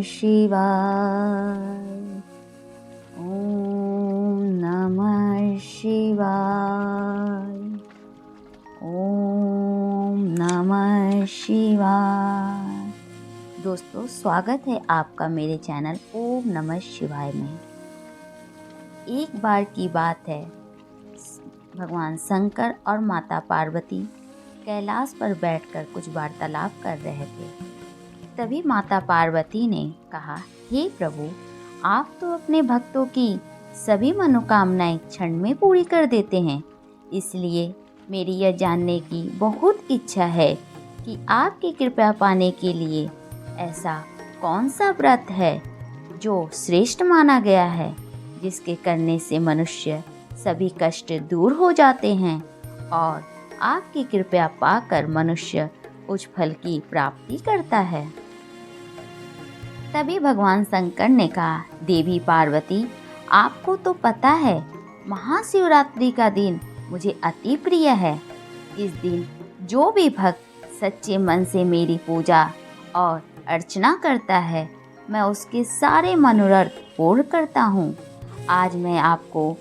शिवाय। ओम नमः शिवाय। ओम नमः शिवाय। दोस्तों, स्वागत है आपका मेरे चैनल ओम नमः शिवाय में। एक बार की बात है, भगवान शंकर और माता पार्वती कैलाश पर बैठकर कुछ वार्तालाप कर रहे थे। तभी माता पार्वती ने कहा, हे प्रभु, आप तो अपने भक्तों की सभी मनोकामनाएं क्षण में पूरी कर देते हैं। इसलिए मेरी यह जानने की बहुत इच्छा है कि आपकी कृपा पाने के लिए ऐसा कौन सा व्रत है जो श्रेष्ठ माना गया है, जिसके करने से मनुष्य सभी कष्ट दूर हो जाते हैं और आपकी कृपा पाकर मनुष्य उच्च फल की प्राप्ति करता है। तभी भगवान शंकर ने कहा, देवी पार्वती, आपको तो पता है महाशिवरात्रि का दिन मुझे अति प्रिय है। इस दिन जो भी भक्त सच्चे मन से मेरी पूजा और अर्चना करता है, मैं उसके सारे मनोरथ पूर्ण करता हूँ। आज मैं आपको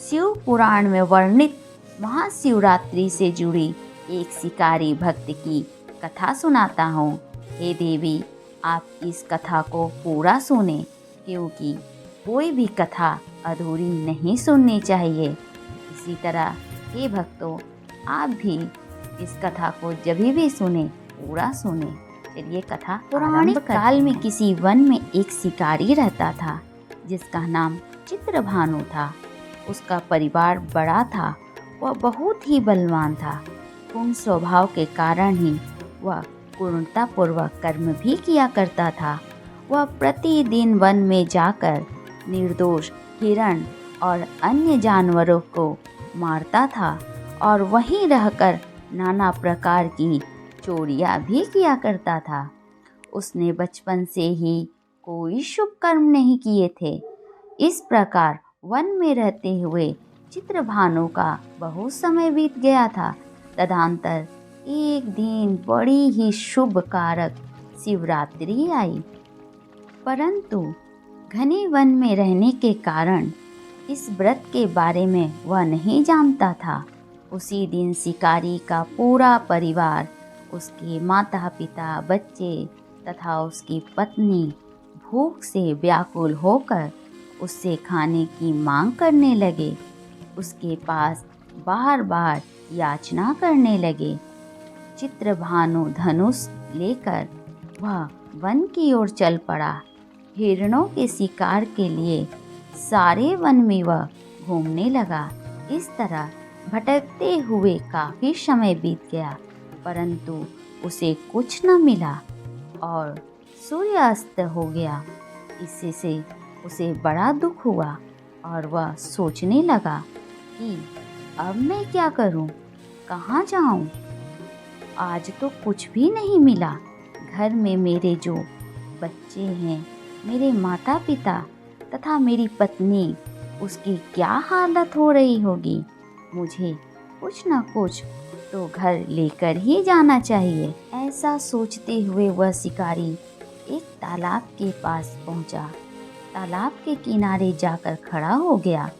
शिव पुराण में वर्णित महाशिवरात्रि से जुड़ी एक शिकारी भक्त की कथा सुनाता हूँ। हे देवी, आप इस कथा को पूरा सुने, क्योंकि कोई भी कथा अधूरी नहीं सुननी चाहिए। इसी तरह हे भक्तों, आप भी इस कथा को जब भी सुने पूरा सुने। चलिए कथा। पौराणिक काल में किसी वन में एक शिकारी रहता था, जिसका नाम चित्रभानु था। उसका परिवार बड़ा था। वह बहुत ही बलवान था। पूर्ण स्वभाव के कारण ही वह पूर्णतापूर्वक कर्म भी किया करता था। वह प्रतिदिन वन में जाकर निर्दोष हिरण और अन्य जानवरों को मारता था और वहीं रहकर नाना प्रकार की चोरियां भी किया करता था। उसने बचपन से ही कोई शुभ कर्म नहीं किए थे। इस प्रकार वन में रहते हुए चित्रभानु का बहुत समय बीत गया था। तदनंतर एक दिन बड़ी ही शुभ कारक शिवरात्रि आई, परंतु घने वन में रहने के कारण इस व्रत के बारे में वह नहीं जानता था। उसी दिन शिकारी का पूरा परिवार, उसके माता पिता, बच्चे तथा उसकी पत्नी भूख से व्याकुल होकर उससे खाने की मांग करने लगे। उसके पास बार बार याचना करने लगे। चित्रभानु धनुष लेकर वह वन की ओर चल पड़ा। हिरणों के शिकार के लिए सारे वन में वह घूमने लगा। इस तरह भटकते हुए काफी समय बीत गया, परंतु उसे कुछ न मिला और सूर्यास्त हो गया। इससे उसे बड़ा दुख हुआ और वह सोचने लगा कि अब मैं क्या करूं, कहाँ जाऊं? आज तो कुछ भी नहीं मिला। घर में मेरे जो बच्चे हैं, मेरे माता पिता तथा मेरी पत्नी, उसकी क्या हालत हो रही होगी। मुझे कुछ न कुछ तो घर लेकर ही जाना चाहिए। ऐसा सोचते हुए वह शिकारी एक तालाब के पास पहुंचा। तालाब के किनारे जाकर खड़ा हो गया।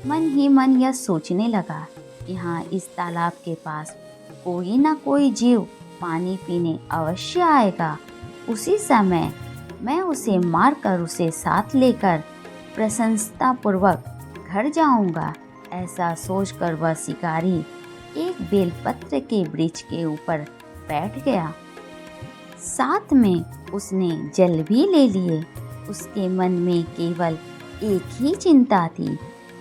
मन ही मन यह सोचने लगा, यहाँ इस तालाब के पास कोई ना कोई जीव पानी पीने अवश्य आएगा। उसी समय मैं उसे मारकर उसे साथ लेकर प्रसन्नतापूर्वक घर जाऊंगा। ऐसा सोचकर वह शिकारी एक बेलपत्र के वृक्ष के ऊपर बैठ गया। साथ में उसने जल भी ले लिए। उसके मन में केवल एक ही चिंता थी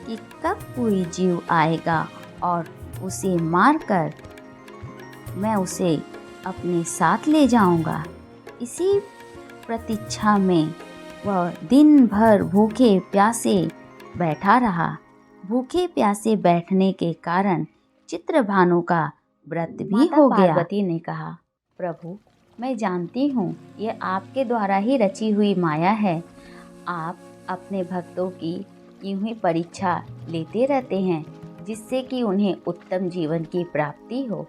कि कब कोई जीव आएगा और उसे मारकर मैं उसे अपने साथ ले जाऊंगा। इसी प्रतीक्षा में वह दिन भर भूखे प्यासे बैठा रहा। भूखे प्यासे बैठने के कारण चित्रभानु का व्रत भी हो गया। पार्वती ने कहा, प्रभु, मैं जानती हूँ यह आपके द्वारा ही रची हुई माया है। आप अपने भक्तों की यूं ही परीक्षा लेते रहते हैं, जिससे कि उन्हें उत्तम जीवन की प्राप्ति हो।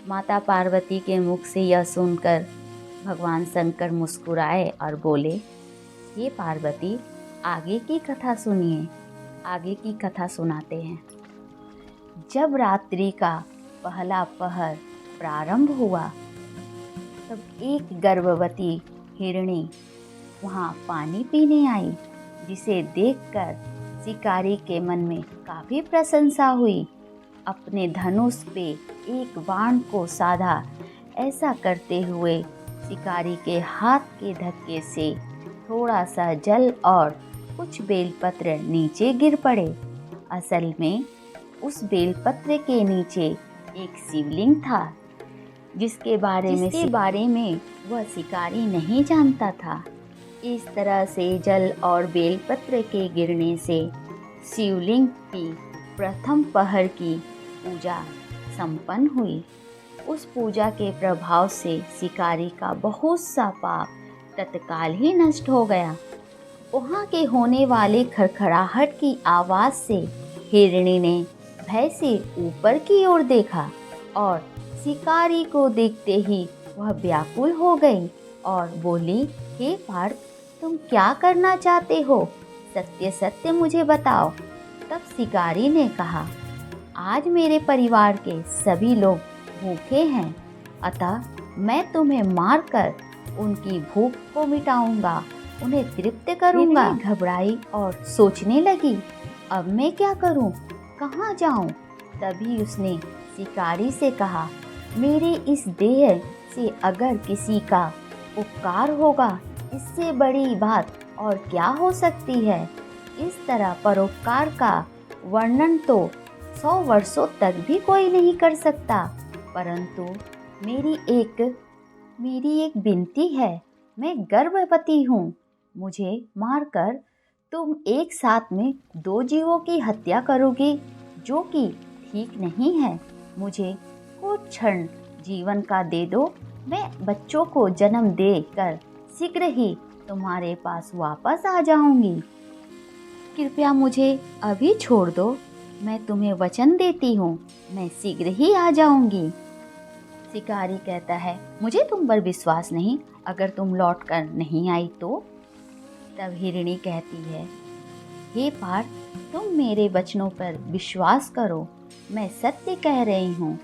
माता पार्वती के मुख से यह सुनकर भगवान शंकर मुस्कुराए और बोले, हे पार्वती, आगे की कथा सुनिए। आगे की कथा सुनाते हैं। जब रात्रि का पहला पहर प्रारंभ हुआ, तब एक गर्भवती हिरणी वहाँ पानी पीने आई, जिसे देखकर शिकारी के मन में काफ़ी प्रशंसा हुई। अपने धनुष पे एक बाण को साधा। ऐसा करते हुए शिकारी के हाथ के धक्के से थोड़ा सा जल और कुछ बेलपत्र नीचे गिर पड़े। असल में उस बेलपत्र के नीचे एक शिवलिंग था, जिसके बारे में वह शिकारी नहीं जानता था। इस तरह से जल और बेलपत्र के गिरने से शिवलिंग की प्रथम पहर की पूजा संपन्न हुई। उस पूजा के प्रभाव से शिकारी का बहुत सा पाप तत्काल ही नष्ट हो गया। वहाँ के होने वाले खड़खड़ाहट की आवाज़ से हिरणी ने भय से ऊपर की ओर देखा और शिकारी को देखते ही वह व्याकुल हो गई और बोली, हे पार्थ, तुम क्या करना चाहते हो? सत्य सत्य मुझे बताओ। तब शिकारी ने कहा, आज मेरे परिवार के सभी लोग भूखे हैं, अतः मैं तुम्हें मारकर उनकी भूख को मिटाऊंगा, उन्हें तृप्त करूंगा। हिरणी घबराई और सोचने लगी, अब मैं क्या करूं, कहाँ जाऊं? तभी उसने शिकारी से कहा, मेरे इस देह से अगर किसी का उपकार होगा, इससे बड़ी बात और क्या हो सकती है। इस तरह परोपकार का वर्णन तो 100 वर्षों तक भी कोई नहीं कर सकता। परंतु मेरी एक विनती है। मैं गर्भवती हूँ। मुझे मारकर तुम एक साथ में 2 जीवों की हत्या करोगे, जो कि ठीक नहीं है। मुझे कुछ क्षण जीवन का दे दो। मैं बच्चों को जन्म देकर शीघ्र ही तुम्हारे पास वापस आ जाऊंगी। कृपया मुझे अभी छोड़ दो। मैं तुम्हें वचन देती हूँ, मैं शीघ्र ही आ जाऊंगी। शिकारी कहता है, मुझे तुम पर विश्वास नहीं, अगर तुम लौट कर नहीं आई तो। तब हिरणी कहती है, हे पार्थ, तुम मेरे वचनों पर विश्वास करो। मैं सत्य कह रही हूँ।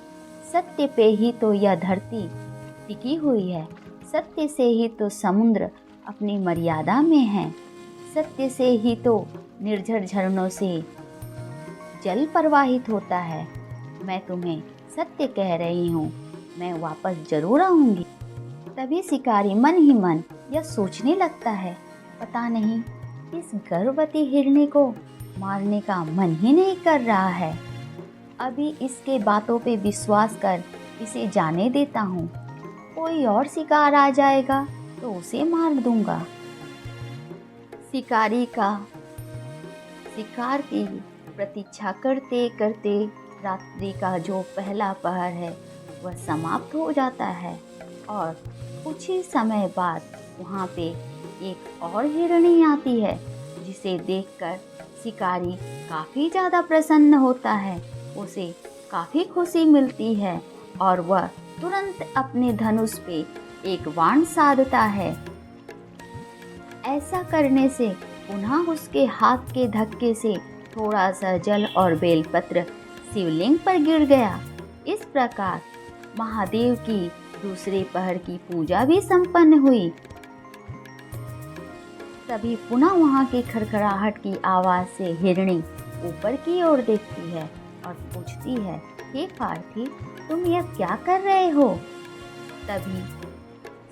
सत्य पे ही तो यह धरती टिकी हुई है। सत्य से ही तो समुद्र अपनी मर्यादा में है। सत्य से ही तो निर्झर झरनों से जल प्रवाहित होता है। मैं तुम्हें सत्य कह रही हूँ, मैं वापस जरूर आऊंगी। तभी शिकारी मन ही मन यह सोचने लगता है, पता नहीं इस गर्भवती हिरणी को मारने का मन ही नहीं कर रहा है। अभी इसके बातों पे विश्वास कर इसे जाने देता हूँ। कोई और शिकार आ जाएगा तो उसे मार दूंगा। शिकारी का शिकार की प्रतीक्षा करते करते रात्रि का जो पहला पहर है वह समाप्त हो जाता है और कुछ ही समय बाद वहाँ पे एक और हिरणी आती है, जिसे देखकर शिकारी काफ़ी ज़्यादा प्रसन्न होता है। उसे काफ़ी खुशी मिलती है और वह तुरंत अपने धनुष पे एक बाण साधता है। ऐसा करने से पुनः उसके हाथ के धक्के से थोड़ा सा जल और बेलपत्र शिवलिंग पर गिर गया। इस प्रकार महादेव की दूसरे पहर की पूजा भी संपन्न हुई। तभी पुनः वहाँ की खड़खड़ाहट की आवाज़ से हिरणी ऊपर की ओर देखती है और पूछती है, हे पार्थी, तुम यह क्या कर रहे हो? तभी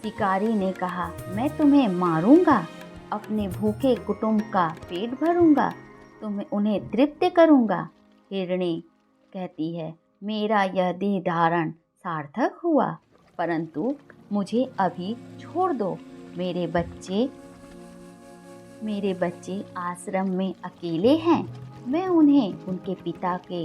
शिकारी ने कहा, मैं तुम्हें मारूंगा, अपने भूखे कुटुंब का पेट भरूंगा, उन्हें तृप्त करूंगा। हिरणी कहती है, मेरा यह देह धारण सार्थक हुआ, परंतु मुझे अभी छोड़ दो। मेरे बच्चे आश्रम में अकेले हैं। मैं उन्हें उनके पिता के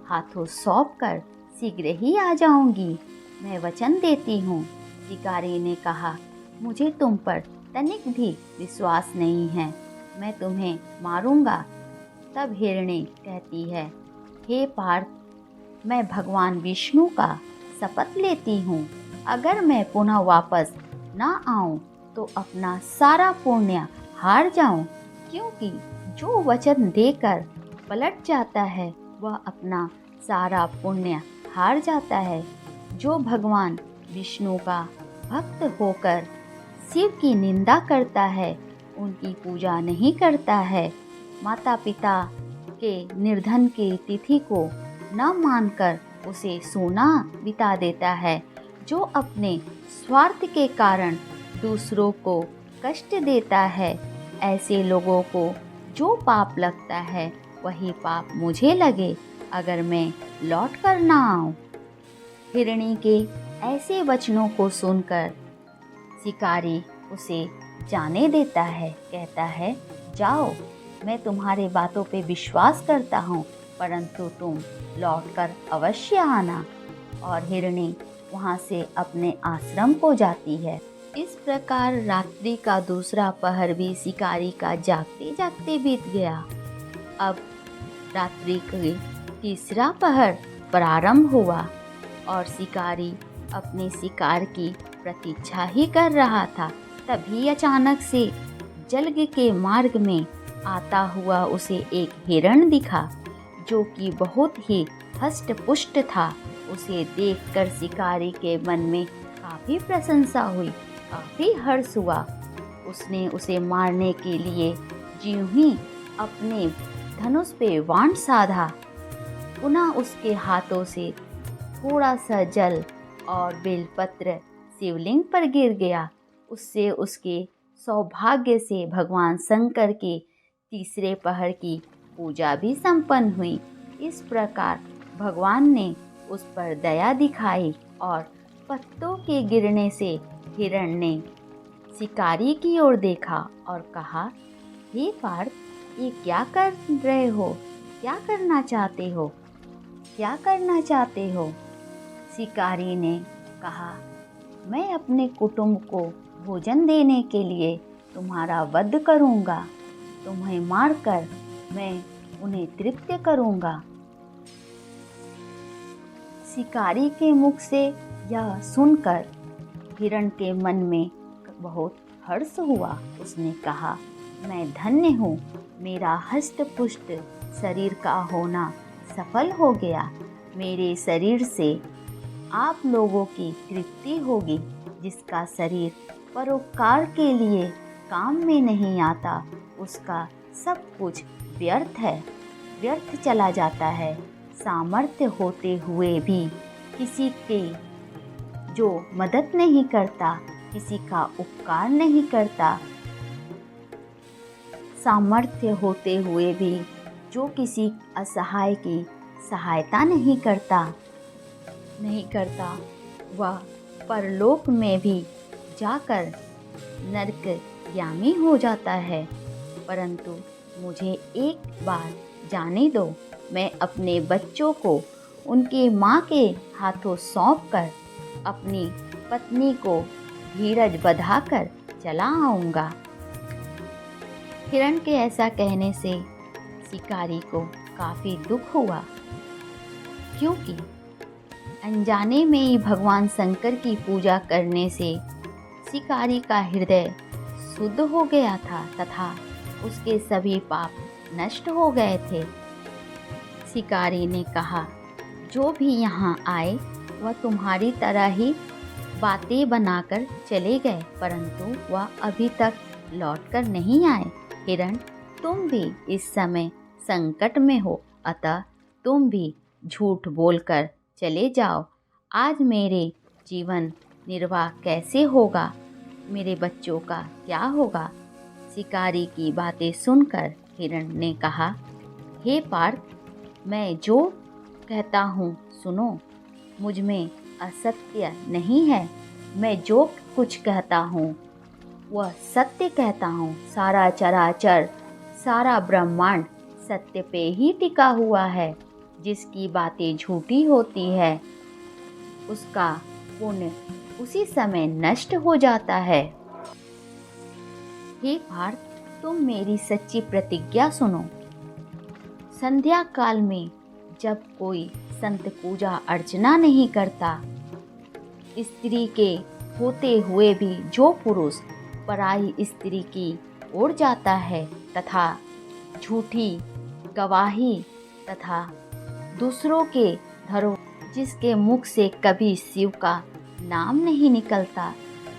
हाथों सौंप कर शीघ्र ही आ जाऊंगी। मैं वचन देती हूँ। शिकारी ने कहा, मुझे तुम पर तनिक भी विश्वास नहीं है, मैं तुम्हें मारूंगा। तब हिरणी कहती है, हे पार्थ, मैं भगवान विष्णु का शपथ लेती हूँ, अगर मैं पुनः वापस ना आऊं तो अपना सारा पुण्य हार जाऊं, क्योंकि जो वचन देकर पलट जाता है वह अपना सारा पुण्य हार जाता है। जो भगवान विष्णु का भक्त होकर शिव की निंदा करता है, उनकी पूजा नहीं करता है, माता पिता के निर्धन की तिथि को न मानकर उसे सोना बिता देता है, जो अपने स्वार्थ के कारण दूसरों को कष्ट देता है, ऐसे लोगों को जो पाप लगता है वही पाप मुझे लगे अगर मैं लौट कर ना आऊं। हिरणी के ऐसे वचनों को सुनकर शिकारी उसे जाने देता है, कहता है, जाओ, मैं तुम्हारे बातों पे विश्वास करता हूँ, परंतु तुम लौटकर अवश्य आना। और हिरणी वहाँ से अपने आश्रम को जाती है। इस प्रकार रात्रि का दूसरा पहर भी शिकारी का जागते जागते बीत गया। अब रात्रि के तीसरा पहर प्रारंभ हुआ और शिकारी अपने शिकार की प्रतीक्षा ही कर रहा था। तभी अचानक से जलग के मार्ग में आता हुआ उसे एक हिरण दिखा, जो कि बहुत ही हष्ट पुष्ट था। उसे देखकर शिकारी के मन में काफ़ी प्रशंसा हुई, काफ़ी हर्ष हुआ। उसने उसे मारने के लिए ज्यों ही अपने धनुष पे बाण साधा, पुनः उसके हाथों से थोड़ा सा जल और बेलपत्र शिवलिंग पर गिर गया। उससे उसके सौभाग्य से भगवान शंकर के तीसरे पहर की पूजा भी संपन्न हुई। इस प्रकार भगवान ने उस पर दया दिखाई और पत्तों के गिरने से हिरण ने शिकारी की ओर देखा और कहा, हे पार्थ, ये क्या कर रहे हो? क्या करना चाहते हो? क्या करना चाहते हो? शिकारी ने कहा, मैं अपने कुटुंब को भोजन देने के लिए तुम्हारा वध करूंगा। तुम्हें मारकर मैं उन्हें तृप्त करूंगा। शिकारी के मुख से यह सुनकर हिरण के मन में बहुत हर्ष हुआ। उसने कहा, मैं धन्य हूँ, मेरा हष्ट पुष्ट शरीर का होना सफल हो गया। मेरे शरीर से आप लोगों की तृप्ति होगी। जिसका शरीर परोपकार के लिए काम में नहीं आता, उसका सब कुछ व्यर्थ है, व्यर्थ चला जाता है। सामर्थ्य होते हुए भी किसी के जो मदद नहीं करता, किसी का उपकार नहीं करता, सामर्थ्य होते हुए भी जो किसी असहाय की सहायता नहीं करता, वह परलोक में भी जाकर नरकयामी हो जाता है। परंतु मुझे एक बार जाने दो, मैं अपने बच्चों को उनके माँ के हाथों सौंपकर अपनी पत्नी को धीरज बंधाकर चला आऊँगा। हिरण के ऐसा कहने से शिकारी को काफ़ी दुख हुआ, क्योंकि अनजाने में ही भगवान शंकर की पूजा करने से शिकारी का हृदय शुद्ध हो गया था तथा उसके सभी पाप नष्ट हो गए थे। शिकारी ने कहा, जो भी यहाँ आए वह तुम्हारी तरह ही बातें बनाकर चले गए, परंतु वह अभी तक लौटकर नहीं आए। हिरण, तुम भी इस समय संकट में हो, अतः तुम भी झूठ बोलकर चले जाओ। आज मेरे जीवन निर्वाह कैसे होगा? मेरे बच्चों का क्या होगा? शिकारी की बातें सुनकर हिरण ने कहा, हे पार्थ, मैं जो कहता हूँ सुनो, मुझ में असत्य नहीं है। मैं जो कुछ कहता हूँ वह सत्य कहता हूँ। सारा चराचर, सारा ब्रह्मांड सत्य पे ही टिका हुआ है। जिसकी बातें झूठी होती है उसका पुण्य उसी समय नष्ट हो जाता है। हे पार्थ, तुम मेरी सच्ची प्रतिज्ञा सुनो। संध्या काल में जब कोई संत पूजा अर्चना नहीं करता, स्त्री के होते हुए भी जो पुरुष पराई स्त्री की ओर जाता है तथा झूठी गवाही तथा दूसरों के धरो जिसके मुख से कभी शिव का नाम नहीं निकलता,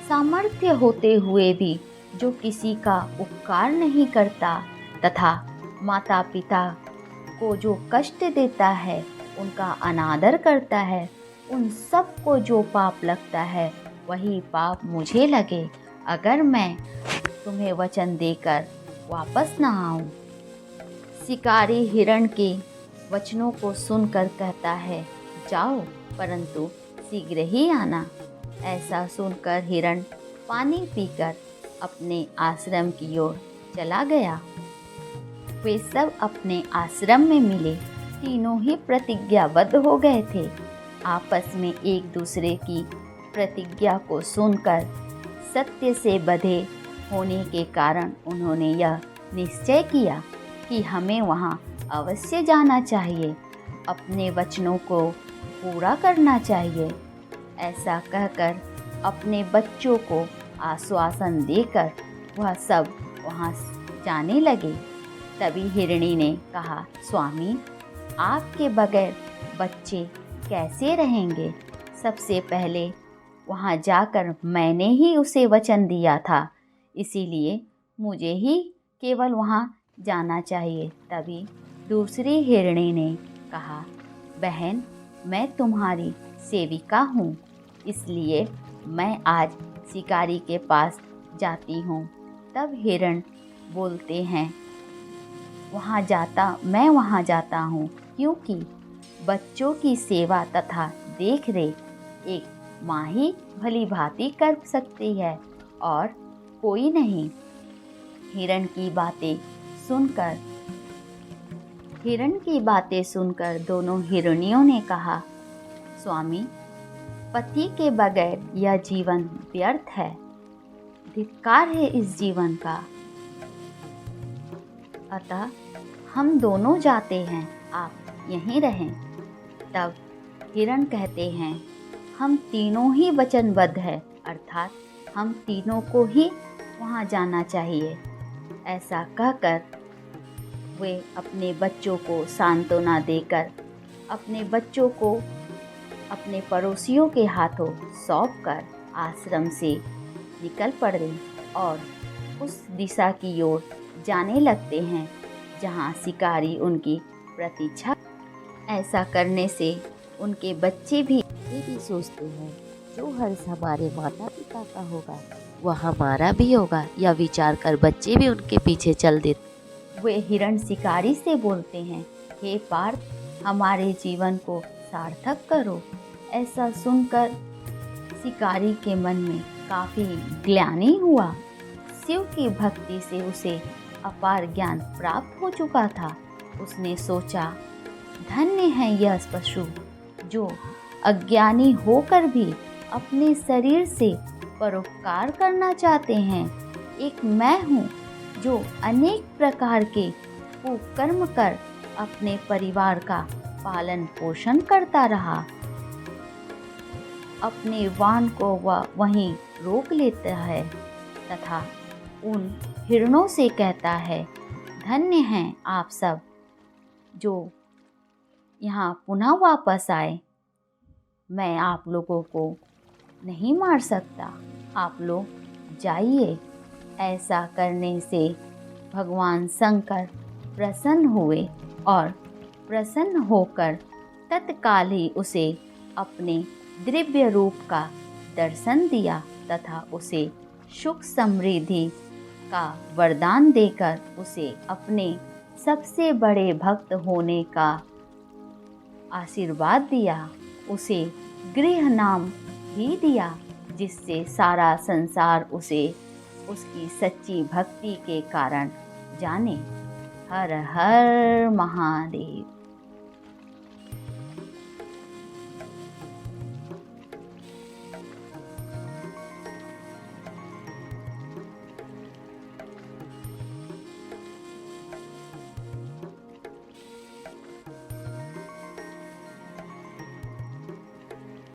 सामर्थ्य होते हुए भी जो किसी का उपकार नहीं करता तथा माता पिता को जो कष्ट देता है, उनका अनादर करता है, उन सब को जो पाप लगता है वही पाप मुझे लगे अगर मैं तुम्हें वचन देकर वापस न आऊं। शिकारी हिरण के वचनों को सुनकर कहता है, जाओ परंतु शीघ्र ही आना। ऐसा सुनकर हिरण पानी पीकर अपने आश्रम की ओर चला गया। वे सब अपने आश्रम में मिले, तीनों ही प्रतिज्ञाबद्ध हो गए थे। आपस में एक दूसरे की प्रतिज्ञा को सुनकर सत्य से बंधे होने के कारण उन्होंने यह निश्चय किया कि हमें वहाँ अवश्य जाना चाहिए, अपने वचनों को पूरा करना चाहिए। ऐसा कहकर अपने बच्चों को आश्वासन देकर वह सब वहाँ जाने लगे। तभी हिरणी ने कहा, स्वामी, आपके बगैर बच्चे कैसे रहेंगे? सबसे पहले वहाँ जाकर मैंने ही उसे वचन दिया था, इसीलिए मुझे ही केवल वहाँ जाना चाहिए। तभी दूसरी हिरणी ने कहा, बहन, मैं तुम्हारी सेविका हूँ, इसलिए मैं आज शिकारी के पास जाती हूँ। तब हिरण बोलते हैं, मैं वहाँ जाता हूँ क्योंकि बच्चों की सेवा तथा देख रेख एक माँ ही भली भांति कर सकती है और कोई नहीं। हिरण की बातें सुनकर दोनों हिरनियों ने कहा, स्वामी, पति के बगैर यह जीवन व्यर्थ है, धिक्कार है इस जीवन का। अतः हम दोनों जाते हैं, आप यहीं रहें। तब हिरण कहते हैं, हम तीनों ही वचनबद्ध हैं, अर्थात हम तीनों को ही वहाँ जाना चाहिए। ऐसा कहकर वे अपने बच्चों को सांत्वना देकर अपने बच्चों को अपने पड़ोसियों के हाथों सौंपकर आश्रम से निकल पड़े और उस दिशा की ओर जाने लगते हैं जहाँ शिकारी उनकी प्रतीक्षा। ऐसा करने से उनके बच्चे भी ये भी सोचते हैं, जो हर्ष हमारे माता पिता का होगा वह हमारा भी होगा। यह विचार कर बच्चे भी उनके पीछे चल देते। वे हिरण शिकारी से बोलते हैं, हे पार्थ, हमारे जीवन को सार्थक करो। ऐसा सुनकर शिकारी के मन में काफ़ी ग्लानि हुआ। शिव की भक्ति से उसे अपार ज्ञान प्राप्त हो चुका था। उसने सोचा, धन्य है यह पशु जो अज्ञानी होकर भी अपने शरीर से परोपकार करना चाहते हैं। एक मैं हूँ जो अनेक प्रकार के कुकर्म कर अपने परिवार का पालन पोषण करता रहा। अपने वाहन को वह वहीं रोक लेता है तथा उन हिरणों से कहता है, धन्य हैं आप सब जो यहाँ पुनः वापस आए। मैं आप लोगों को नहीं मार सकता, आप लोग जाइए। ऐसा करने से भगवान शंकर प्रसन्न हुए और प्रसन्न होकर तत्काल ही उसे अपने दिव्य रूप का दर्शन दिया तथा उसे सुख समृद्धि का वरदान देकर उसे अपने सबसे बड़े भक्त होने का आशीर्वाद दिया। उसे गृह नाम भी दिया, जिससे सारा संसार उसे उसकी सच्ची भक्ति के कारण जाने। हर हर महादेव।